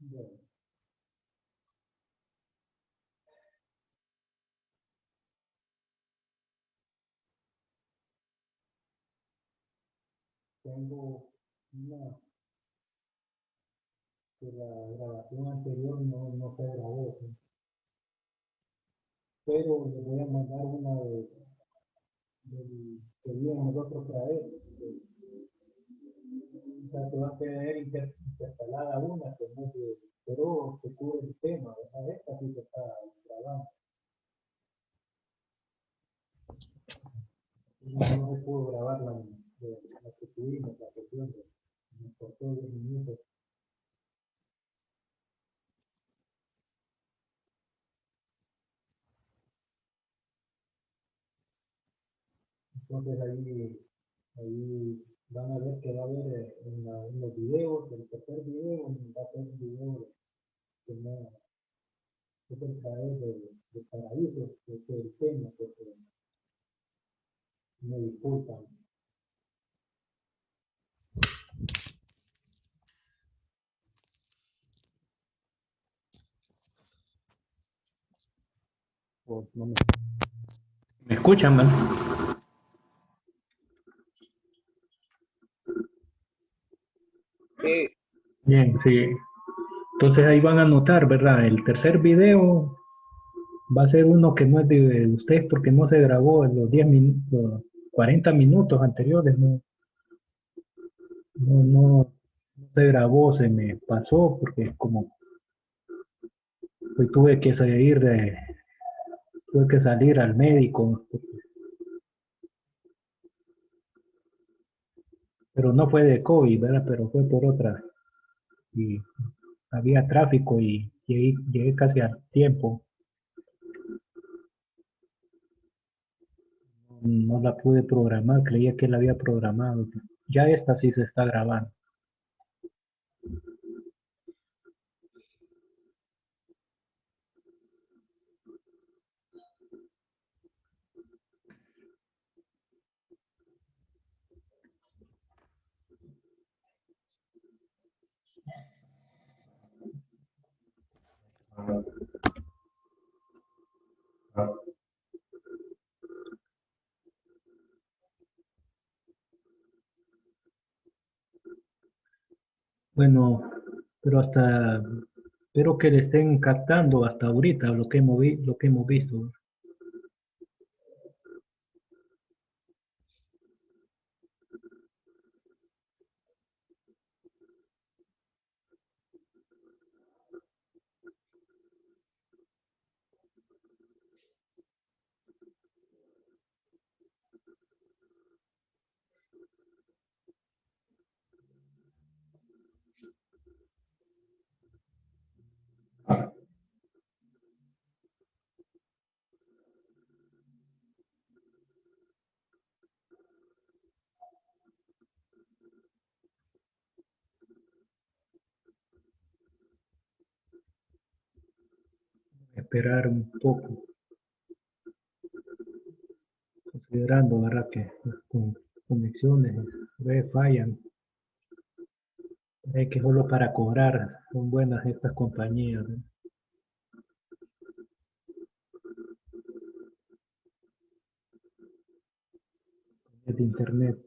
Bueno, tengo una que la grabación anterior no se grabó, ¿sí? Pero le voy a mandar una que vimos nosotros traer. O sea, que va a tener intercalada una, que no se, pero que cubre el tema, ¿verdad? Esta sí se está grabando. No se pudo grabar la que tuvimos, la sesión de, nos cortó 10 minutos. Entonces ahí van a ver que va a haber en los videos, el tercer video va a ser un video que no es el traer de paraíso, que es el tema, porque me disculpan. O no me escuchan, ¿verdad? Sí, Bien, sí. Entonces ahí van a notar, ¿verdad? El tercer video va a ser uno que no es de ustedes porque no se grabó en los 10 minutos, 40 minutos anteriores, no se grabó, se me pasó porque como pues, tuve que salir al médico, pero no fue de COVID, ¿verdad? Pero fue por otra, y había tráfico y llegué casi a tiempo, no la pude programar, creía que la había programado, ya esta sí se está grabando. Bueno, pero espero que le estén captando hasta ahorita lo que hemos visto. Esperar un poco, considerando, ¿verdad? Que las conexiones fallan. Que solo para cobrar son buenas estas compañías, ¿no? De internet.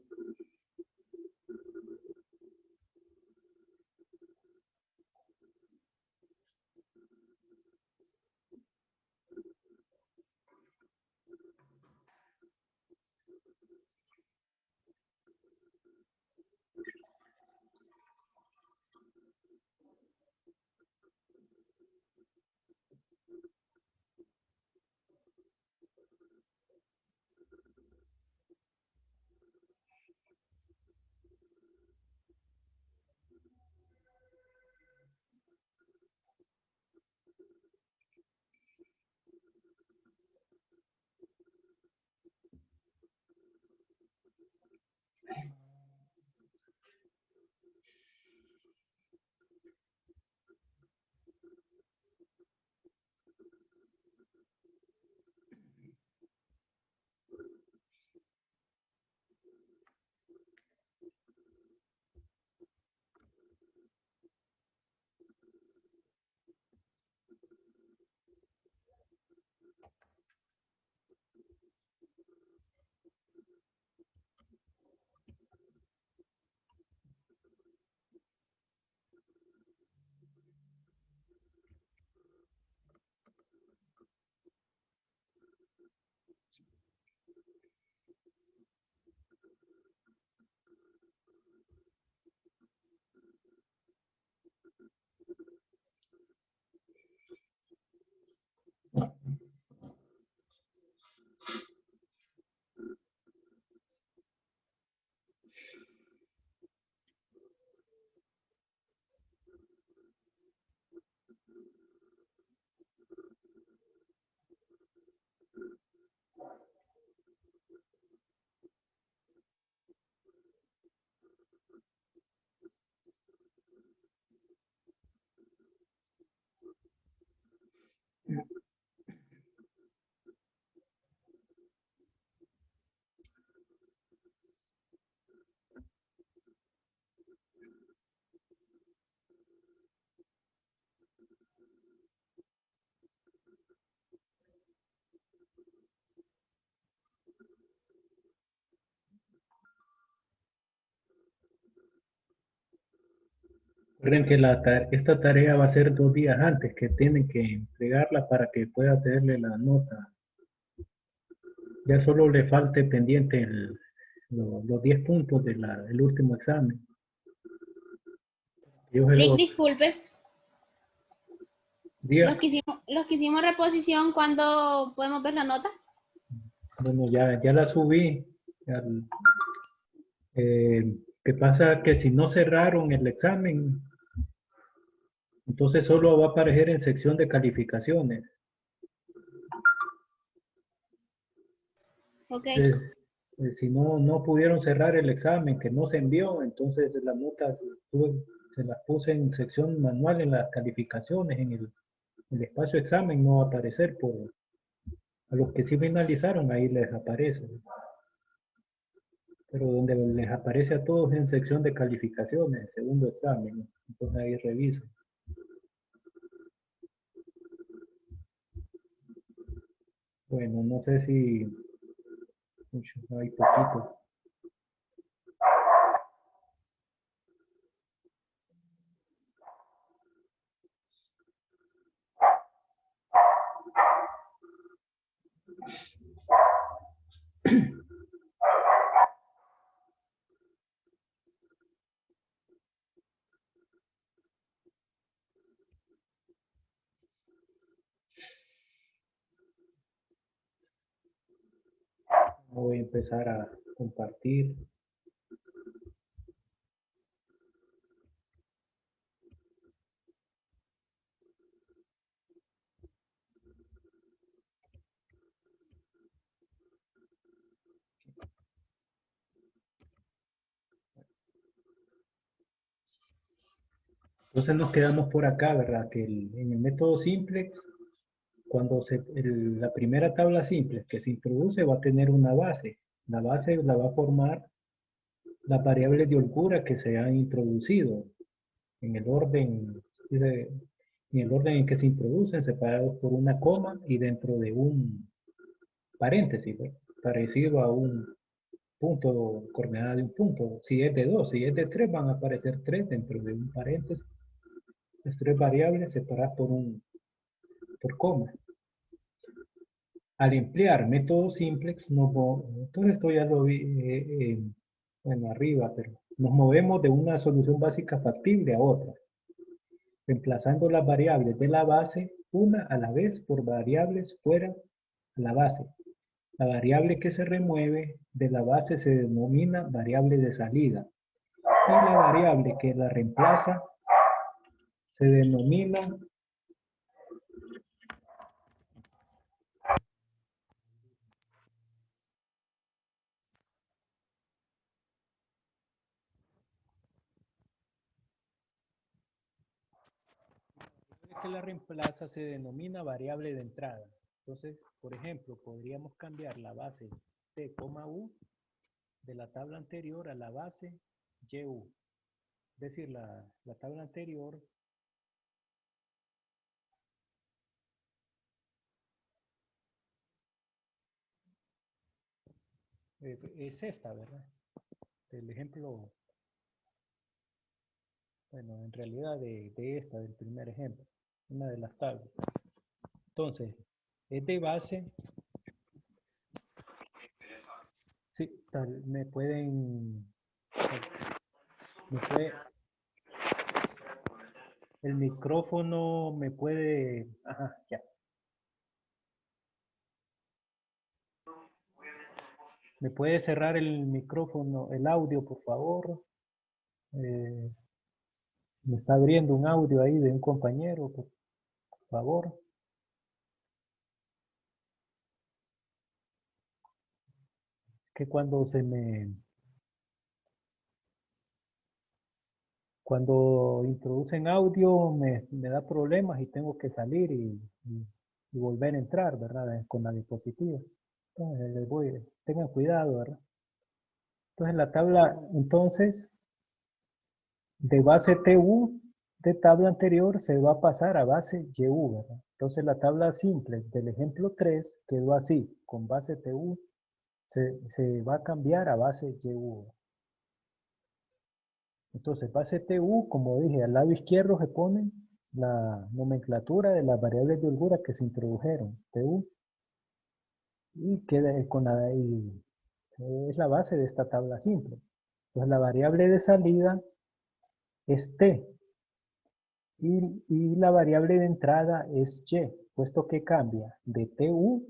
Recuerden que esta tarea va a ser 2 días antes, que tienen que entregarla para que pueda tenerle la nota. Ya solo le falte pendiente los 10 puntos del último examen. Yo se lo Disculpe, diga. los que hicimos reposición, ¿cuándo podemos ver la nota? Bueno, ya la subí. ¿Qué pasa? Que si no cerraron el examen, entonces solo va a aparecer en sección de calificaciones. Ok. Si no pudieron cerrar el examen, que no se envió, entonces las notas se las puse en sección manual en las calificaciones, en el espacio examen no va a aparecer a los que sí finalizaron, ahí les aparece. Pero donde les aparece a todos en sección de calificaciones, segundo examen, entonces ahí reviso. Bueno, no sé si hay poquito. Voy a empezar a compartir. Entonces nos quedamos por acá, ¿verdad? Que en el método simplex, cuando la primera tabla simple que se introduce va a tener una base. La base la va a formar las variables de holgura que se han introducido en el orden, en que se introducen, separados por una coma y dentro de un paréntesis, ¿verdad? Parecido a un punto, coordenada de un punto. Si es de 2, si es de 3, van a aparecer 3 dentro de un paréntesis. Las 3 variables separadas por coma. Al emplear método simplex, entonces esto ya lo vi bueno, arriba, pero nos movemos de una solución básica factible a otra, reemplazando las variables de la base una a la vez por variables fuera de la base. La variable que se remueve de la base se denomina variable de salida y la variable que la reemplaza se denomina variable de entrada. Entonces, por ejemplo, podríamos cambiar la base T, U de la tabla anterior a la base YU. Es decir, la tabla anterior es esta, ¿verdad? El ejemplo, bueno, en realidad de esta, del primer ejemplo, una de las tablas. Entonces, es de base, sí, me pueden, me puede, el micrófono me puede, ajá, ya. ¿Me puede cerrar el micrófono, el audio, por favor? Eh, me está abriendo un audio ahí de un compañero, por favor. Que cuando introducen audio me da problemas y tengo que salir y volver a entrar, ¿verdad? Con la diapositiva. Entonces, tengan cuidado, ¿verdad? Entonces, la tabla, entonces, de base TU de tabla anterior se va a pasar a base YU, ¿verdad? Entonces, la tabla simple del ejemplo 3 quedó así, con base TU se va a cambiar a base YU. Entonces, base TU, como dije, al lado izquierdo se pone la nomenclatura de las variables de holgura que se introdujeron, TU, y queda con es la base de esta tabla simple. Entonces, la variable de salida es T, y la variable de entrada es Y, puesto que cambia de TU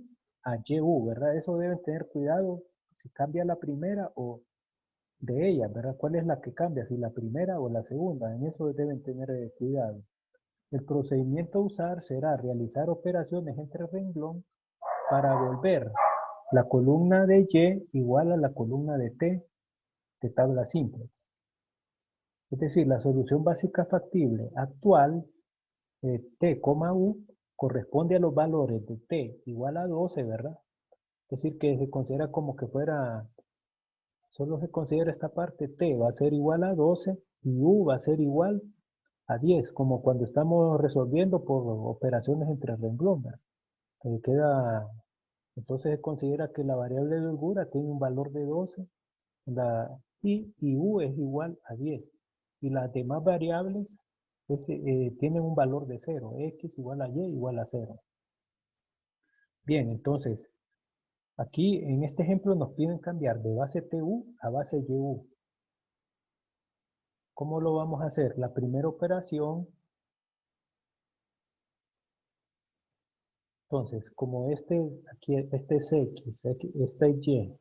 a YU, ¿verdad? Eso deben tener cuidado si cambia la primera o de ella, ¿verdad? ¿Cuál es la que cambia? Si la primera o la segunda, en eso deben tener cuidado. El procedimiento a usar será realizar operaciones entre renglón para volver la columna de Y igual a la columna de T de tabla simple. Es decir, la solución básica factible actual, T, U, corresponde a los valores de T igual a 12, ¿verdad? Es decir, que se considera como que fuera, solo se considera esta parte, T va a ser igual a 12 y U va a ser igual a 10, como cuando estamos resolviendo por operaciones entre renglón, ¿verdad? Queda, entonces se considera que la variable de holgura tiene un valor de 12 y U es igual a 10. Y las demás variables tienen un valor de 0, X igual a Y igual a 0. Bien, entonces, aquí en este ejemplo nos piden cambiar de base TU a base YU. ¿Cómo lo vamos a hacer? La primera operación, entonces, como aquí, este es X, este es Y,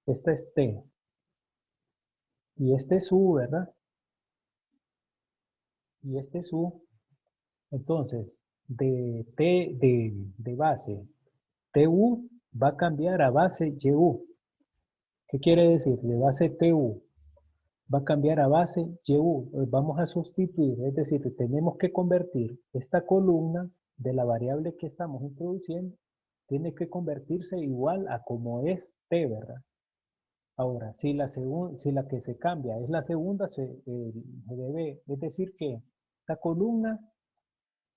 este es T, y este es U, ¿verdad? Y este es U. Entonces, de base TU va a cambiar a base YU. ¿Qué quiere decir? De base TU va a cambiar a base YU. Vamos a sustituir, es decir, tenemos que convertir esta columna de la variable que estamos introduciendo, tiene que convertirse igual a como es T, ¿verdad? Ahora, si la que se cambia es la segunda, se debe, es decir que esta columna,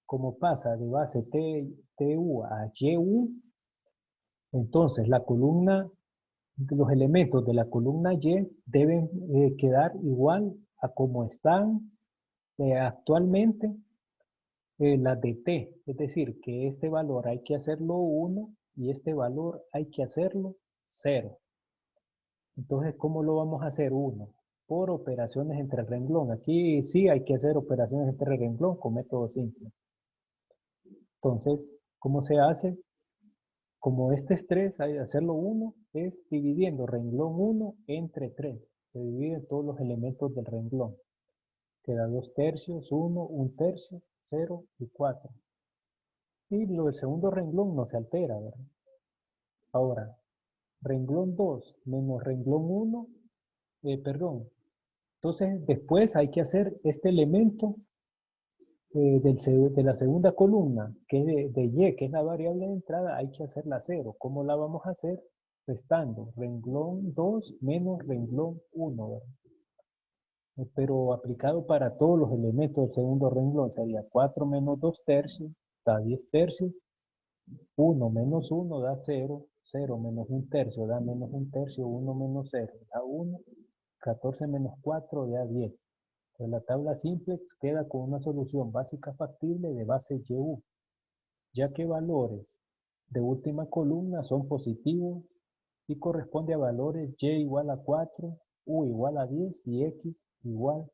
como pasa de base TU a YU, entonces la columna, los elementos de la columna Y deben quedar igual a como están actualmente las de T. Es decir, que este valor hay que hacerlo 1 y este valor hay que hacerlo 0. Entonces, ¿cómo lo vamos a hacer? 1 por operaciones entre renglón. Aquí sí hay que hacer operaciones entre renglón con método simple. Entonces, ¿cómo se hace? Como este es 3, hay que hacerlo 1, es dividiendo renglón 1 entre 3. Se dividen todos los elementos del renglón. Queda 2 tercios, 1, 1 tercio, 0 y 4. Y lo del segundo renglón no se altera, ¿verdad? Ahora, renglón 2 menos renglón 1, perdón. Entonces, después hay que hacer este elemento de la segunda columna, que es de Y, que es la variable de entrada, hay que hacerla 0. ¿Cómo la vamos a hacer? Restando renglón 2 menos renglón 1, ¿verdad? Pero aplicado para todos los elementos del segundo renglón sería 4 menos 2 tercios, da 10 tercios, 1 menos 1 da 0, 0 menos 1 tercio da menos 1 tercio, 1 menos 0 da 1, 14 menos 4 da 10. Entonces la tabla simplex queda con una solución básica factible de base YU, ya que valores de última columna son positivos y corresponde a valores y igual a 4, u igual a 10 y x igual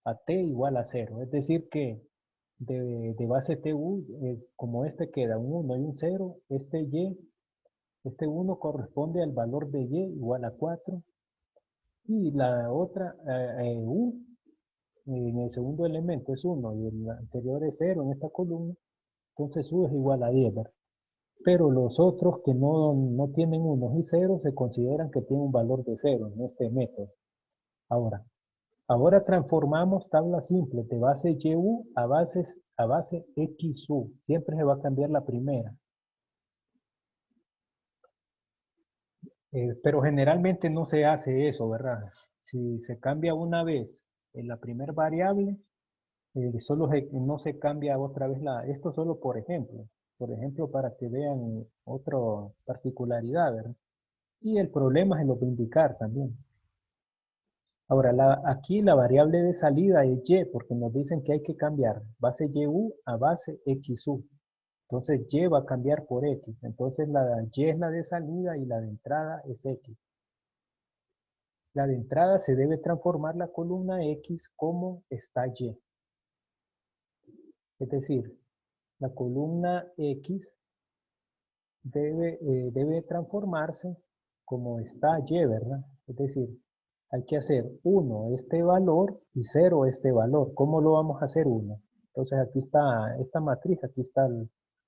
a t igual a 0. Es decir que de base TU, como este queda un 1 y un 0, este 1 corresponde al valor de y igual a 4 y la otra u en el segundo elemento es 1 y el anterior es 0 en esta columna, entonces u es igual a 10, ¿verdad? Pero los otros que no tienen unos y ceros se consideran que tienen un valor de 0 en este método. Ahora transformamos tablas simples de base YU a base XU. Siempre se va a cambiar la primera. Pero generalmente no se hace eso, ¿verdad? Si se cambia una vez en la primera variable, no se cambia otra vez esto solo por ejemplo para que vean otra particularidad, ¿verdad? Y el problema se lo va a indicar también. Ahora, aquí la variable de salida es y, porque nos dicen que hay que cambiar base YU a base XU. Entonces y va a cambiar por X. Entonces la y es la de salida y la de entrada es X. La de entrada se debe transformar la columna X como está Y. Es decir, la columna X debe transformarse como está Y, ¿verdad? Es decir, hay que hacer 1 este valor y 0 este valor. ¿Cómo lo vamos a hacer 1? Entonces aquí está esta matriz, aquí está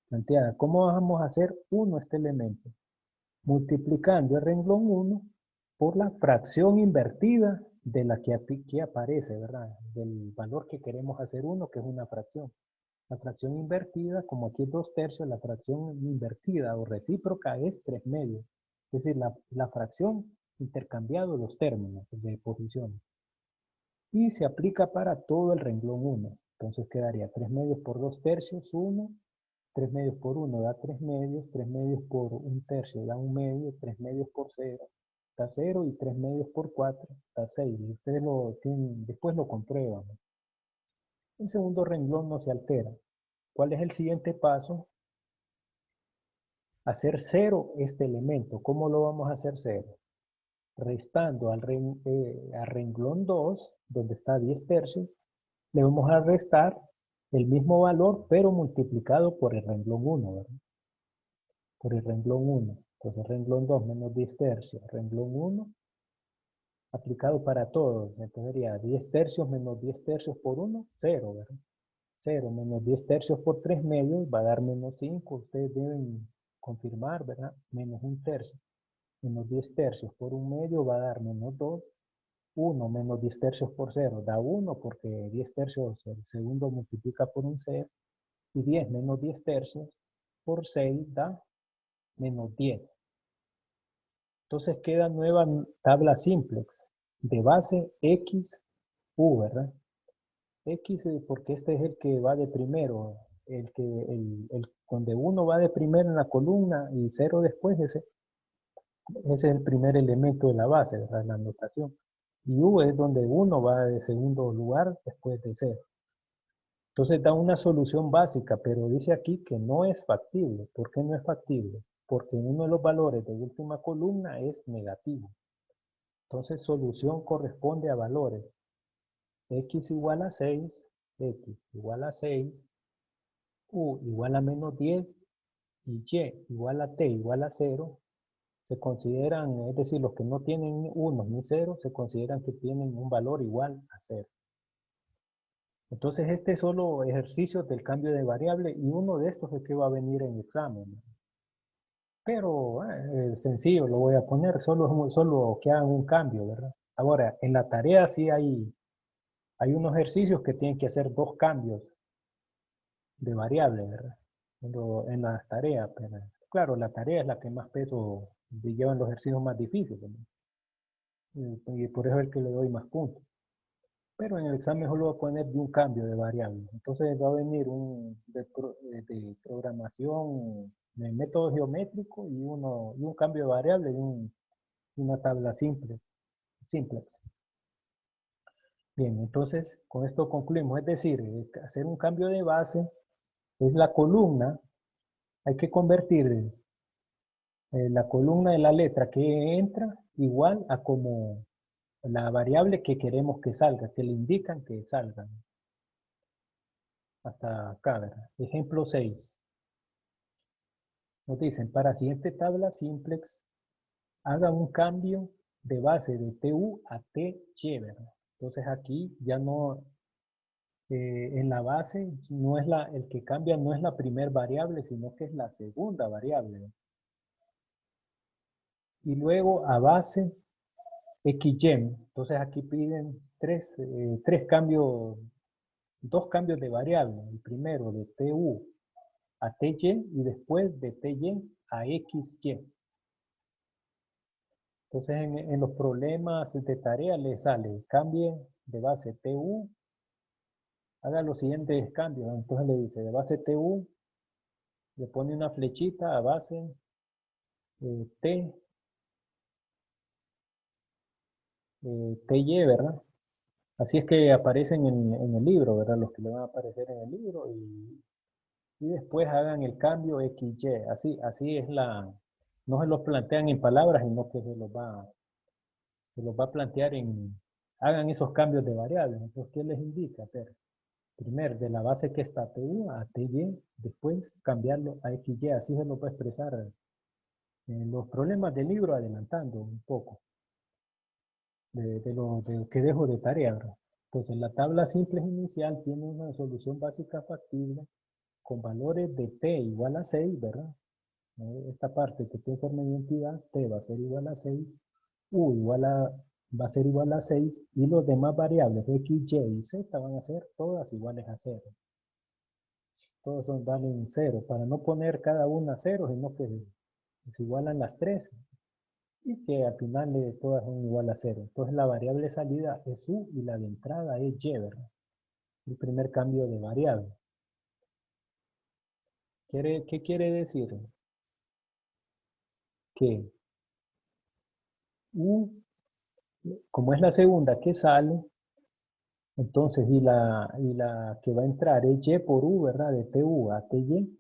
planteada. ¿Cómo vamos a hacer 1 este elemento? Multiplicando el renglón 1 por la fracción invertida de la que aquí aparece, ¿verdad? Del valor que queremos hacer 1, que es una fracción. La fracción invertida, como aquí es 2/3, la fracción invertida o recíproca es 3/2. Es decir, la fracción intercambiado los términos de posiciones. Y se aplica para todo el renglón 1. Entonces quedaría 3/2 por 2/3, 1. 3/2 por 1 da 3/2, 3/2 por 1/3 da 1/2, 3/2 por 0 da 0 y 3/2 por 4 da 6. Y ustedes lo tienen, después lo comprueban. El segundo renglón no se altera. ¿Cuál es el siguiente paso? Hacer 0 este elemento. ¿Cómo lo vamos a hacer 0? Restando al renglón 2, donde está 10/3, le vamos a restar el mismo valor, pero multiplicado por el renglón 1, ¿verdad? Por el renglón 1. Entonces renglón 2 menos 10/3, renglón 1, aplicado para todos. Entonces sería 10/3 menos 10/3 por 1, 0, ¿verdad? 0 menos 10/3 por 3/2 va a dar menos 5. Ustedes deben confirmar, ¿verdad? Menos 1/3. Menos 10/3 por 1/2 va a dar menos 2. 1 menos 10/3 por 0 da 1, porque 10/3 el segundo multiplica por un 0. Y 10 menos 10/3 por 6 da menos 10. Entonces queda nueva tabla simplex de base X, U, ¿verdad? X porque este es el que va de primero, donde 1 va de primero en la columna y 0 después, ese es el primer elemento de la base, ¿verdad? La anotación. Y U es donde 1 va de segundo lugar después de 0. Entonces da una solución básica, pero dice aquí que no es factible. ¿Por qué no es factible? Porque uno de los valores de última columna es negativo. Entonces solución corresponde a valores x igual a 6, x igual a 6, u igual a menos 10 y y igual a t igual a 0. Se consideran, es decir, los que no tienen 1 ni 0, se consideran que tienen un valor igual a 0. Entonces este es solo ejercicio del cambio de variable y uno de estos es que va a venir en examen. Pero sencillo, lo voy a poner, solo que hagan un cambio, ¿verdad? Ahora, en la tarea sí hay unos ejercicios que tienen que hacer 2 cambios de variable, ¿verdad? En las tareas, pero claro, la tarea es la que más peso llevan los ejercicios más difíciles, ¿no? Y por eso es el que le doy más puntos. Pero en el examen solo va a poner de un cambio de variable. Entonces va a venir de programación de método geométrico y un cambio de variable y una tabla simplex. Bien, entonces con esto concluimos. Es decir, hacer un cambio de base es la columna. Hay que convertir la columna de la letra que entra igual a como la variable que queremos que salga, que le indican que salga. Hasta acá, ¿verdad? Ejemplo 6. Nos dicen, para siguiente tabla simplex, haga un cambio de base de TU a TY, ¿verdad? Entonces aquí ya no, en la base, no es el que cambia no es la primera variable, sino que es la segunda variable, ¿verdad? Y luego a base XY. Entonces aquí piden tres cambios, dos cambios de variable. El primero de TU a TY y después de TY a XY. Entonces en los problemas de tarea le sale cambie de base TU, haga los siguientes cambios. Entonces le dice de base TU, le pone una flechita a base TY, ¿verdad? Así es que aparecen en el libro, ¿verdad? Los que le van a aparecer en el libro y después hagan el cambio XY. Así es no se los plantean en palabras, sino que se los va a plantear hagan esos cambios de variables. Entonces, ¿qué les indica hacer? Primero, de la base que está TU a TY, después cambiarlo a XY. Así se lo va a expresar en los problemas del libro, adelantando un poco de lo que dejo de tarea, ¿verdad? Entonces, la tabla simple inicial tiene una solución básica factible con valores de t igual a 6, ¿verdad? Esta parte que t forma identidad, t va a ser igual a 6, va a ser igual a 6, y los demás variables x, y y z van a ser todas iguales a 0. Todos valen 0, para no poner cada una a 0, sino que se igualan las 3, y que al final todas son igual a 0. Entonces la variable de salida es u y la de entrada es y, ¿verdad? El primer cambio de variable. ¿Qué quiere decir? Que u, como es la segunda que sale, entonces y la que va a entrar es y por u, ¿verdad? De tu a ty.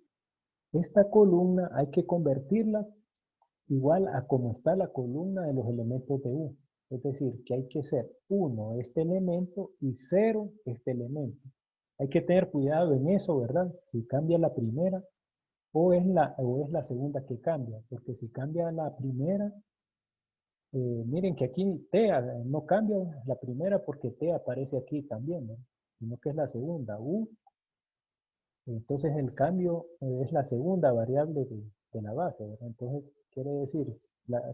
Esta columna hay que convertirla igual a como está la columna de los elementos de u. Es decir, que hay que ser 1 este elemento y 0 este elemento. Hay que tener cuidado en eso, ¿verdad? Si cambia la primera o es la segunda que cambia. Porque si cambia la primera, miren que aquí T no cambia la primera porque T aparece aquí también, ¿no? Sino que es la segunda, U. Entonces el cambio es la segunda variable de la base, ¿verdad? Entonces quiere decir,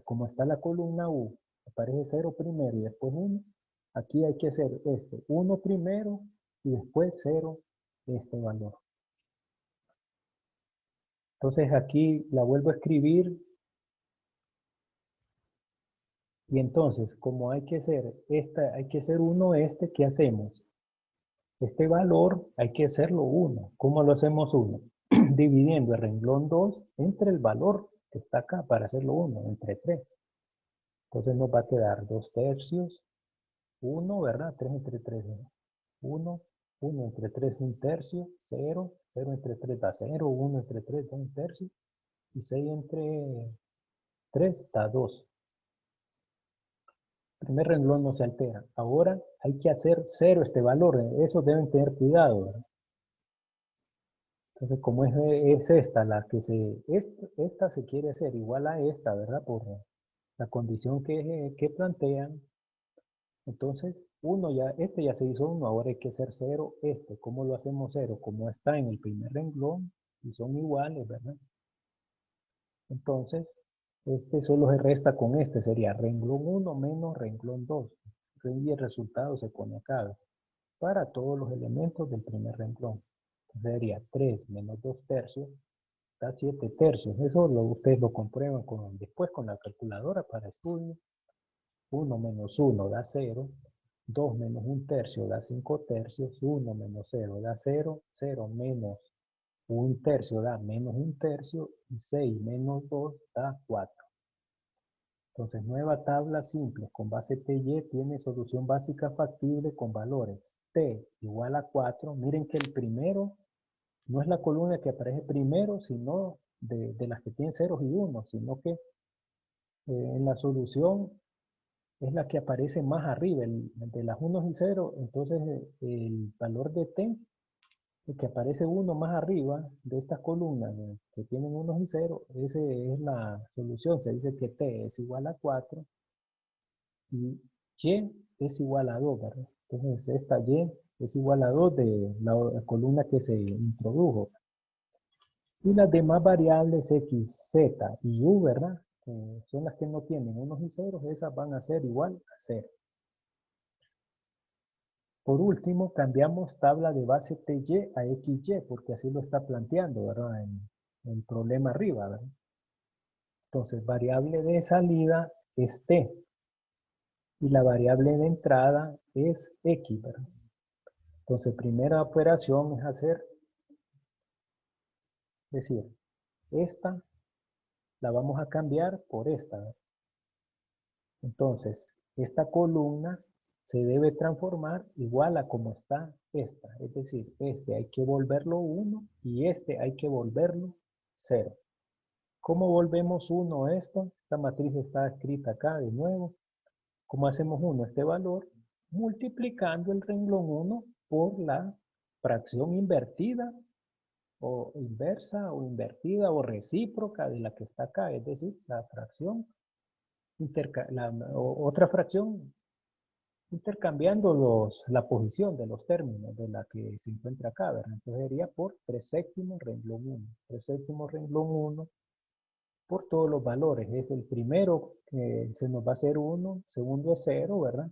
como está la columna U, aparece 0 primero y después 1, aquí hay que hacer 1 primero y después 0 este valor. Entonces aquí la vuelvo a escribir. Y entonces, como hay que ser uno ¿qué hacemos? Este valor hay que hacerlo 1. ¿Cómo lo hacemos 1? Dividiendo el renglón 2 entre el valor que está acá para hacerlo 1, entre 3. Entonces nos va a quedar 2 tercios, 1, ¿verdad? 3 entre 3, 1, 1 entre 3, 1 tercio, 0, 0 entre 3 da 0, 1 entre 3 da 1 tercio, y 6 entre 3 da 2. Primer renglón no se altera. Ahora hay que hacer 0 este valor. Eso deben tener cuidado, ¿verdad? Entonces, como es esta la que esta se quiere hacer igual a esta, ¿verdad? Por la condición que plantean. Entonces, este ya se hizo 1, ahora hay que hacer 0 este. ¿Cómo lo hacemos 0? Como está en el primer renglón y son iguales, ¿verdad? Entonces, este solo se resta con este, sería renglón 1 menos renglón 2. Y el resultado se pone acá para todos los elementos del primer renglón. Entonces sería 3 menos 2 tercios, da 7 tercios. Eso ustedes lo comprueban después con la calculadora para estudio. 1 menos 1 da 0. 2 menos 1 tercio da 5 tercios. 1 menos 0 da 0. 0 menos 1 tercio da menos 1 tercio. Y 6 menos 2 da 4. Entonces, nueva tabla simple con base TY tiene solución básica factible con valores T igual a 4. Miren que el primero no es la columna que aparece primero, sino de las que tienen ceros y unos, sino que en la solución es la que aparece más arriba, de las unos y ceros. Entonces el valor de t, el que aparece uno más arriba de estas columnas que tienen unos y ceros, esa es la solución. Se dice que t es igual a 4 y y es igual a 2, ¿verdad? Entonces esta y es igual a 2 de la columna que se introdujo. Y las demás variables x, z y u, ¿verdad? Son las que no tienen unos y ceros, esas van a ser igual a 0. Por último, cambiamos tabla de base ty a xy, porque así lo está planteando, ¿verdad? En el problema arriba, ¿verdad? Entonces, variable de salida es t, y la variable de entrada es x, ¿verdad? Entonces, primera operación es decir, esta la vamos a cambiar por esta, ¿verdad? Entonces, esta columna se debe transformar igual a como está esta. Es decir, este hay que volverlo 1 y este hay que volverlo 0. ¿Cómo volvemos 1 esto? Esta matriz está escrita acá de nuevo. ¿Cómo hacemos 1 este valor? Multiplicando el renglón 1 por la fracción invertida o inversa o invertida o recíproca de la que está acá. Es decir, la fracción otra fracción intercambiando la posición de los términos de la que se encuentra acá, ¿verdad? Entonces sería por 3 séptimos renglón 1. 3 séptimos renglón 1 por todos los valores. Es el primero que se nos va a hacer 1, segundo es 0, ¿verdad?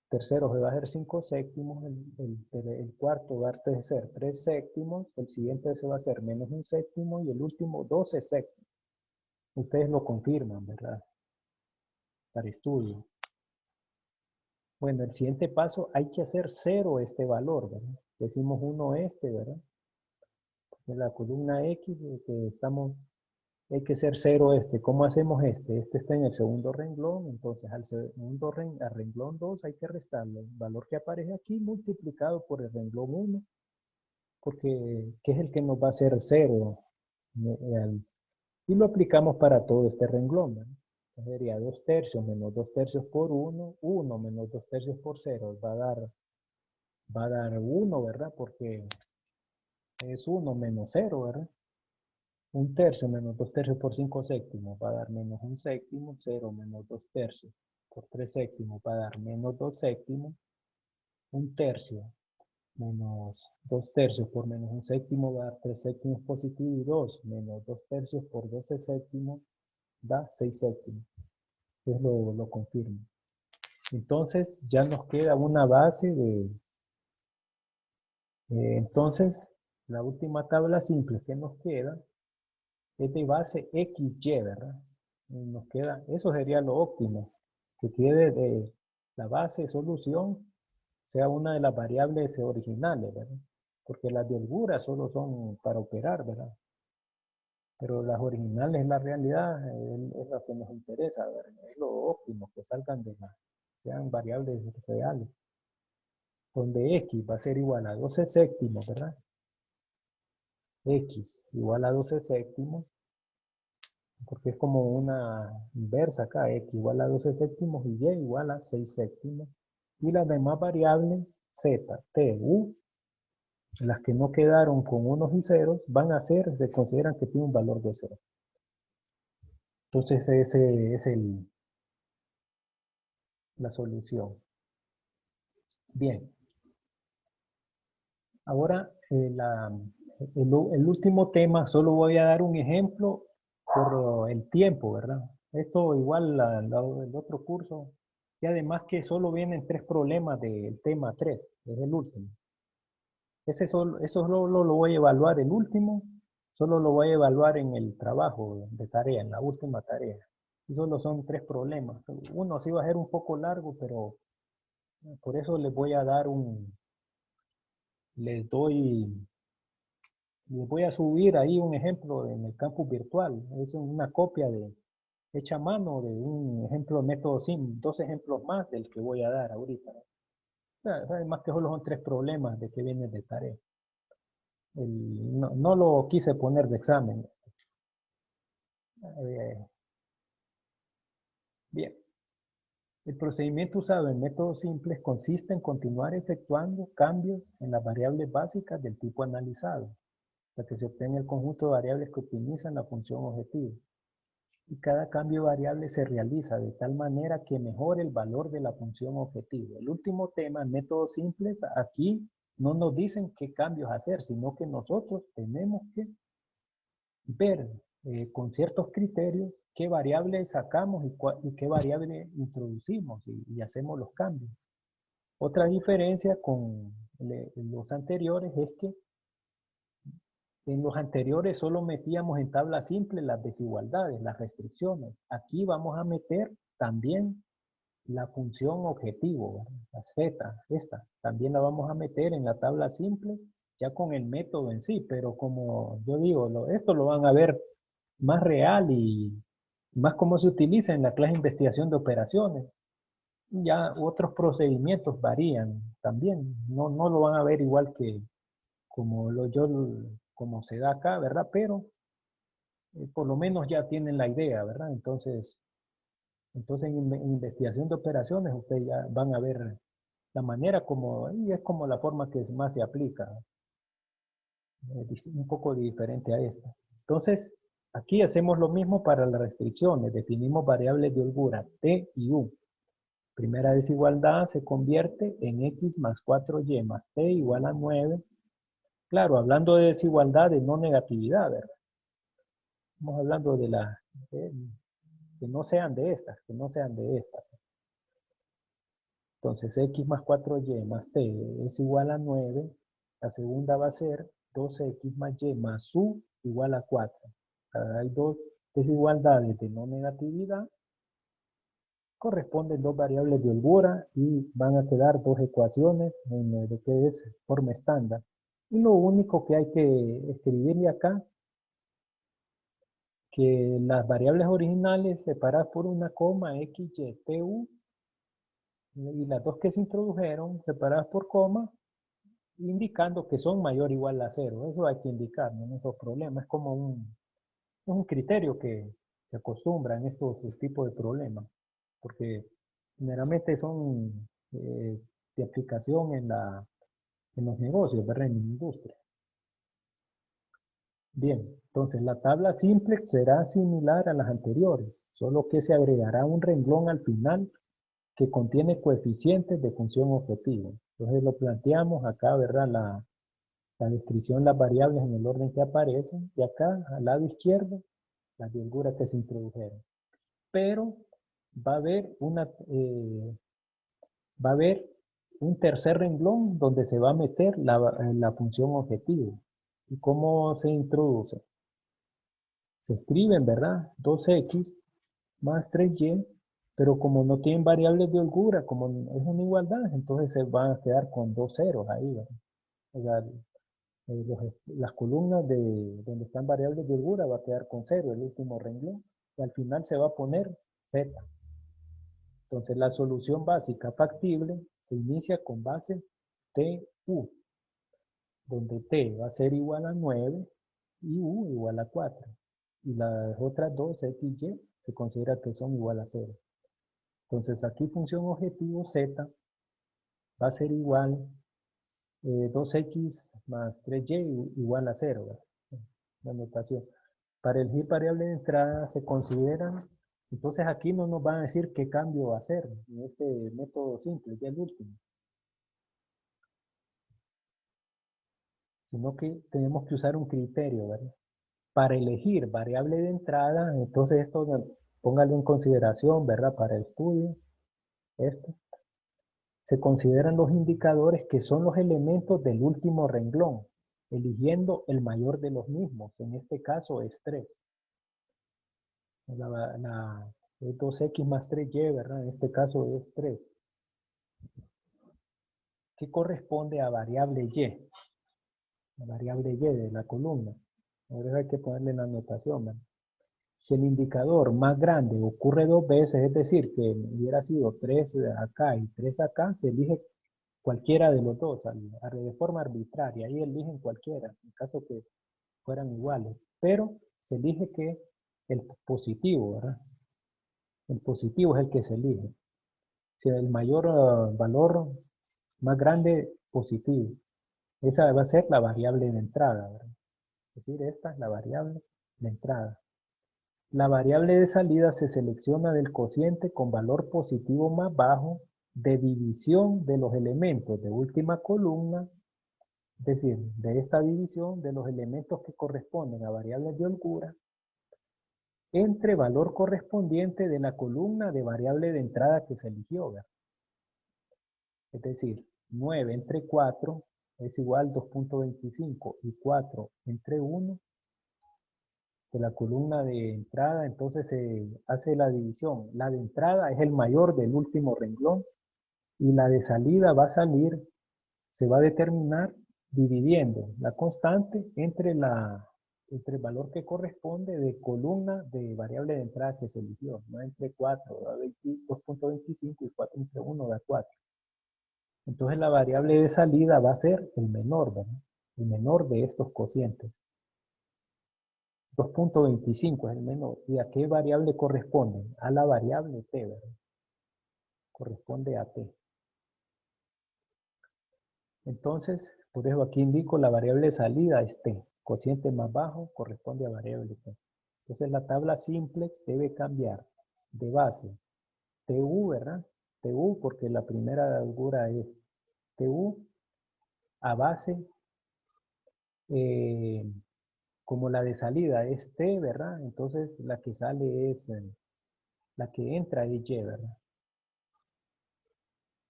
Tercero se va a hacer 5 séptimos, el cuarto va a ser 3 séptimos, el siguiente se va a hacer menos 1 séptimo y el último 12 séptimos. Ustedes lo confirman, ¿verdad? Para estudio. Bueno, el siguiente paso hay que hacer 0 este valor, ¿verdad? Decimos 1 este, ¿verdad? En la columna X hay que hacer 0 este. ¿Cómo hacemos este? Este está en el segundo renglón, entonces al renglón 2 hay que restarle el valor que aparece aquí multiplicado por el renglón 1, porque que es el que nos va a hacer 0. Y lo aplicamos para todo este renglón, ¿verdad? Sería 2 tercios menos 2 tercios por 1, 1 menos 2 tercios por 0, va a dar 1, ¿verdad? Porque es 1 menos 0, ¿verdad? 1 tercio menos 2 tercios por 5 séptimos va a dar menos 1 séptimo, 0 menos 2 tercios por 3 séptimos va a dar menos 2 séptimos, 1 tercio menos 2 tercios por menos 1 séptimo va a dar 3 séptimos positivo y 2 menos 2 tercios por 12 séptimos da 6 séptimos. Entonces lo confirmo. Entonces ya nos queda una base entonces la última tabla simple que nos queda es de base XY, ¿verdad? Nos queda, eso sería lo óptimo, que quede de la base solución sea una de las variables originales, ¿verdad? Porque las de holgura solo son para operar, ¿verdad? Pero las originales, la realidad, es lo que nos interesa, ¿verdad? Es lo óptimo, que salgan sean variables reales. Donde X va a ser igual a 12 séptimos, ¿verdad? X igual a 12 séptimos, porque es como una inversa acá, X igual a 12 séptimos y Y igual a 6 séptimos. Y las demás variables, Z, T, U, las que no quedaron con unos y ceros, van a ser, se consideran que tienen un valor de 0. Entonces ese es la solución. Bien. Ahora, el último tema, solo voy a dar un ejemplo por el tiempo, ¿verdad? Esto igual el otro curso. Y además que solo vienen 3 problemas del tema 3, es el último. Eso solo lo voy a evaluar el último, solo lo voy a evaluar en el trabajo de tarea, en la última tarea. Y solo son 3 problemas. Uno sí va a ser un poco largo, pero por eso les voy a dar les voy a subir ahí un ejemplo en el campus virtual. Es una copia hecha a mano de un ejemplo de método SIM, 2 ejemplos más del que voy a dar ahorita. Además que solo son 3 problemas de que vienen de tarea. No lo quise poner de examen. Bien. El procedimiento usado en métodos simples consiste en continuar efectuando cambios en las variables básicas del tipo analizado, hasta que se obtenga el conjunto de variables que optimizan la función objetivo. Y cada cambio de variable se realiza de tal manera que mejore el valor de la función objetivo. El último tema, métodos simples, aquí no nos dicen qué cambios hacer, sino que nosotros tenemos que ver con ciertos criterios qué variable sacamos y qué variable introducimos y hacemos los cambios. Otra diferencia con los anteriores es que en los anteriores solo metíamos en tabla simple las desigualdades, las restricciones. Aquí vamos a meter también la función objetivo, la z, esta. También la vamos a meter en la tabla simple, ya con el método en sí, pero como yo digo, esto lo van a ver más real y más cómo se utiliza en la clase de investigación de operaciones. Ya otros procedimientos varían también, no lo van a ver igual que como como se da acá, ¿verdad? Pero por lo menos ya tienen la idea, ¿verdad? Entonces en investigación de operaciones ustedes ya van a ver la manera como, y es como la forma que más se aplica, un poco diferente a esta. Entonces, aquí hacemos lo mismo para las restricciones, definimos variables de holgura T y U. Primera desigualdad se convierte en X más 4Y más T igual a 9. Claro, hablando de desigualdad de no negatividad, ¿verdad? Estamos hablando de que no sean de estas, que no sean de estas. Entonces, X más 4Y más T es igual a 9. La segunda va a ser 2X más Y más U igual a 4. Hay dos desigualdades de no negatividad. Corresponden dos variables de holgura y van a quedar dos ecuaciones en lo que es forma estándar. Y lo único que hay que escribirle acá, que las variables originales separadas por una coma, X, Y, T, U, y las dos que se introdujeron separadas por coma, indicando que son mayor o igual a 0. Eso hay que indicar, no es un problema. Es como un criterio que se acostumbra en estos tipos de problemas, porque generalmente son de aplicación en los negocios, ¿verdad? En la industria. Bien, entonces la tabla simple será similar a las anteriores, solo que se agregará un renglón al final que contiene coeficientes de función objetivo. Entonces lo planteamos acá, ¿verdad? La descripción de las variables en el orden que aparecen, y acá al lado izquierdo las de holgura que se introdujeron. Pero va a haber un tercer renglón donde se va a meter la función objetivo. ¿Y cómo se introduce? Se escriben, ¿verdad? 2x más 3y, pero como no tienen variables de holgura, como es una igualdad, entonces se van a quedar con dos ceros ahí, ¿verdad? O sea, las columnas donde están variables de holgura va a quedar con 0, el último renglón, y al final se va a poner z. Entonces la solución básica factible se inicia con base TU, donde T va a ser igual a 9 y U igual a 4. Y las otras dos, X y Y, se considera que son igual a 0. Entonces aquí función objetivo Z va a ser igual 2X más 3Y igual a 0. ¿verdad? La notación. Para elegir variable de entrada se consideran, entonces aquí no nos van a decir qué cambio hacer en este método simple, ya el último. Sino que tenemos que usar un criterio, ¿verdad? Para elegir variable de entrada, entonces esto póngalo en consideración, ¿verdad? Para el estudio, esto. Se consideran los indicadores que son los elementos del último renglón, eligiendo el mayor de los mismos. En este caso es 3. Es 2x más 3y, ¿verdad? En este caso es 3. ¿Qué corresponde a variable y? La variable y de la columna. Ahora hay que ponerle la anotación, ¿verdad? Si el indicador más grande ocurre dos veces, es decir, que hubiera sido 3 acá y 3 acá, se elige cualquiera de los dos, de forma arbitraria. Ahí eligen cualquiera, en caso que fueran iguales. Pero se elige que el positivo, ¿verdad? El positivo es el que se elige. Si el mayor valor más grande, positivo. Esa va a ser la variable de entrada, ¿verdad? Es decir, esta es la variable de entrada. La variable de salida se selecciona del cociente con valor positivo más bajo de división de los elementos de última columna, es decir, de esta división de los elementos que corresponden a variables de holgura, entre valor correspondiente de la columna de variable de entrada que se eligió, ¿verdad? Es decir, 9 entre 4 es igual a 2.25 y 4 entre 1 de la columna de entrada, entonces se hace la división. La de entrada es el mayor del último renglón y la de salida va a salir, se va a determinar dividiendo la constante entre el valor que corresponde de columna de variable de entrada que se eligió. 9 entre 4 da 2.25 y 4 entre 1 da 4. Entonces la variable de salida va a ser el menor, ¿verdad? El menor de estos cocientes. 2.25 es el menor. ¿Y a qué variable corresponde? A la variable t, ¿verdad? Corresponde a t. Entonces, por eso aquí indico la variable de salida es t. Cociente más bajo corresponde a variable t. Entonces la tabla simplex debe cambiar de base tu, ¿verdad? Tu porque la primera holgura es tu a base como la de salida es t, ¿verdad? Entonces la que sale es, la que entra es y, ¿verdad?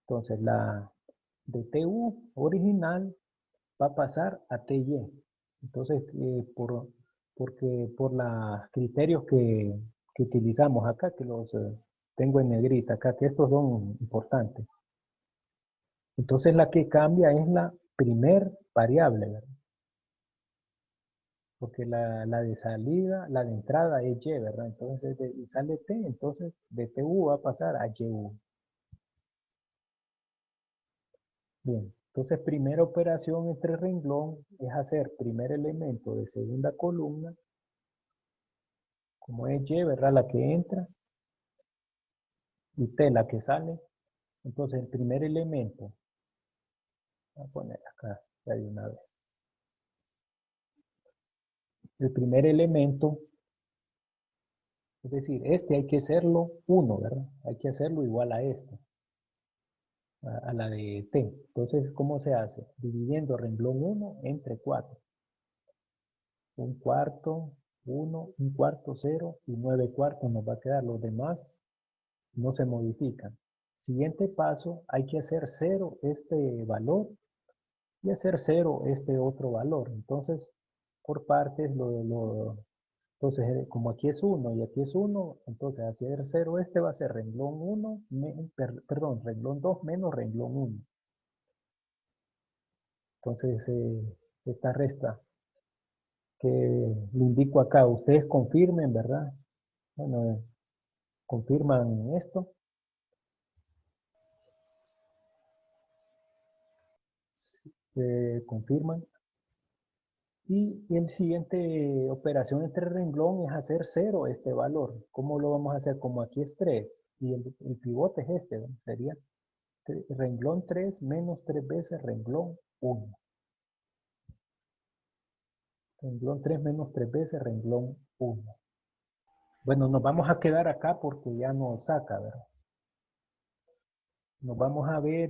Entonces la de tu original va a pasar a ty. Entonces, porque por los criterios que utilizamos acá, que los tengo en negrita acá, que estos son importantes. Entonces la que cambia es la primer variable, ¿verdad? Porque la de salida, la de entrada es y, ¿verdad? Entonces sale t, entonces de tu va a pasar a yu. Bien, entonces primera operación entre renglón es hacer primer elemento de segunda columna, como es y, ¿verdad? La que entra, y t la que sale. Entonces el primer elemento, voy a poner acá ya de una vez. El primer elemento, es decir, este hay que hacerlo 1, ¿verdad? Hay que hacerlo igual a este, a la de t. Entonces, ¿cómo se hace? Dividiendo renglón 1 entre 4. Un cuarto, 1, un cuarto, 0 y 9 cuartos nos va a quedar. Los demás no se modifican. Siguiente paso, hay que hacer 0 este valor y hacer 0 este otro valor. Entonces, por partes, entonces como aquí es 1 y aquí es 1, entonces hacer 0 este va a ser renglón 1, perdón, renglón 2 menos renglón 1. Entonces, esta resta que le indico acá, ustedes confirmen, ¿verdad? Bueno, confirman esto. Confirman. Y el siguiente operación entre renglón es hacer 0 este valor. ¿Cómo lo vamos a hacer? Como aquí es 3 y el pivote es este, ¿no? Sería renglón 3 menos 3 veces renglón 1. Renglón 3 menos 3 veces renglón 1. Bueno, nos vamos a quedar acá porque ya nos saca, ¿verdad? Nos vamos a ver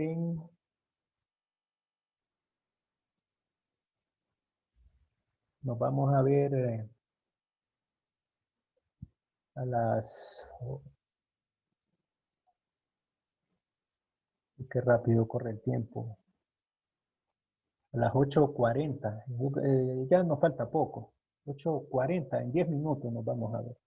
nos vamos a ver a las... Qué rápido corre el tiempo. A las 8:40. Ya nos falta poco. 8:40, en 10 minutos nos vamos a ver.